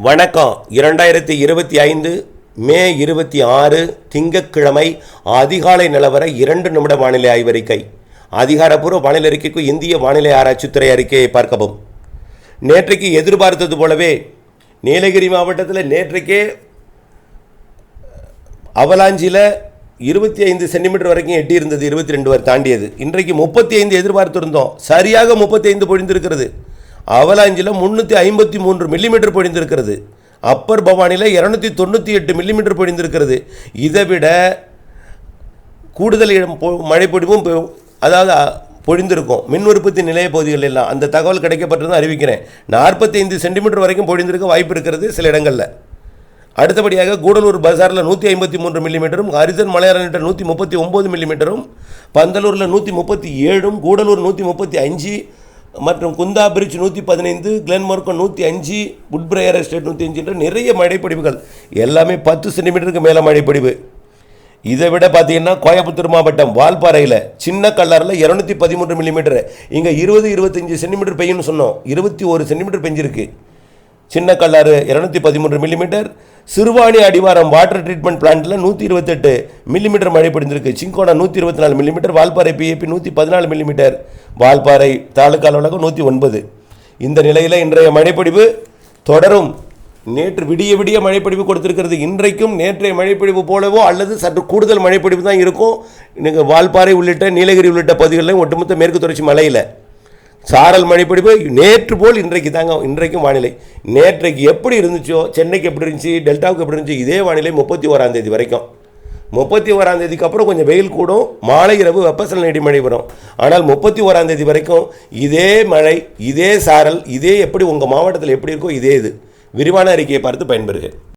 வணக்கம். 2025 மே 26 திங்கட்கிழமை அதிகாலை நிலவர 2 நிமிட வானிலை ஆய்வறிக்கை. அதிகாரப்பூர்வ வானிலை அறிக்கைக்கு இந்திய வானிலை ஆராய்ச்சித்துறை அறிக்கையை பார்க்கவும். நேற்றைக்கு எதிர்பார்த்தது போலவே நீலகிரி மாவட்டத்தில் நேற்றைக்கே அவலாஞ்சியில் 25 சென்டிமீட்டர் வரைக்கும் எட்டியிருந்தது, 22 வரை தாண்டியது. இன்றைக்கு 35 எதிர்பார்த்திருந்தோம், சரியாக 35 பொழிந்திருக்கிறது. அவலாஞ்சியில் 353 மில்லிமீட்டர் பொழிந்திருக்கிறது. அப்பர் பவானியில் 298 மில்லிமீட்டர் பொழிந்திருக்கிறது. இதை விட கூடுதல் மழை பொழிவும் அதாவது பொழிந்திருக்கும் மின் உற்பத்தி நிலைய பகுதிகள் எல்லாம். அந்த தகவல் கிடைக்கப்பட்டதும் அறிவிக்கிறேன். 45 சென்டிமீட்டர் வரைக்கும் பொழிந்திருக்க வாய்ப்பு இருக்கிறது சில இடங்களில். அடுத்தபடியாக கூடலூர் பஜாரில் 153 மில்லிமீட்டரும், ஹரிசன் மலையாள 139 மில்லிமீட்டரும், பந்தலூரில் 137, கூடலூர் 135 மற்றும் குந்தா பிரிட்ஜ் 115, கிளென்மார்க்கோ 105, உட்பிரையர் எஸ்டேட் 105 என்ற நிறைய மழைப்பொழிவுகள் எல்லாமே 10 சென்டிமீட்டருக்கு மேலே மழைப்பொழிவு. இதை விட பார்த்தீங்கன்னா கோயம்புத்தூர் மாவட்டம் வால்பாறையில் சின்ன கல்லாரில் 213 மில்லிமீட்டர், இங்கே 20-25 சென்டிமீட்டர் பெய்யும்னு சொன்னோம், 21 சென்டிமீட்டர் பெஞ்சிருக்கு. சின்ன கல்லாறு 213 மில்லிமீட்டர். சிறுவாணி அடிவாரம் வாட்டர் ட்ரீட்மெண்ட் பிளான்ட்டில் 128 மில்லிமீட்டர் மழை பொழிந்திருக்கு. Cinchona 124 millimetre, Valparai PAP 114 millimetre, Valparai taluka அலுவலகம் 109. இந்த நிலையில் இன்றைய மழைப்பொழிவு தொடரும். நேற்று விடிய விடிய மழைப்பொழிவு கொடுத்திருக்கிறது. இன்றைக்கும் நேற்றைய மழைப்பொழிவு போலவோ அல்லது சற்று கூடுதல் மழைப்பொழிவு தான் இருக்கும். நீங்கள் வால்பாறை உள்ளிட்ட நீலகிரி உள்ளிட்ட பகுதிகளில் ஒட்டுமொத்த மேற்கு தொடர்ச்சி மலையில் சாரல் மழைப்பொழிவு நேற்று போல் இன்றைக்கு தாங்க. இன்றைக்கும் வானிலை நேற்றைக்கு எப்படி இருந்துச்சோ, சென்னைக்கு எப்படி இருந்துச்சு, டெல்டாவுக்கு எப்படி இருந்துச்சு, இதே வானிலை 31ஆம் தேதி வரைக்கும். 31ஆம் தேதிக்கு அப்புறம் கொஞ்சம் வெயில் கூடும், மாலை இரவு வெப்பசலன இடிமழை வரும். ஆனால் 31ஆம் தேதி வரைக்கும் இதே மழை, இதே சாரல், இதே எப்படி உங்கள் மாவட்டத்தில் எப்படி இருக்கோ இதே இது. விரிவான அறிக்கையை பார்த்து பயன்பெறுக.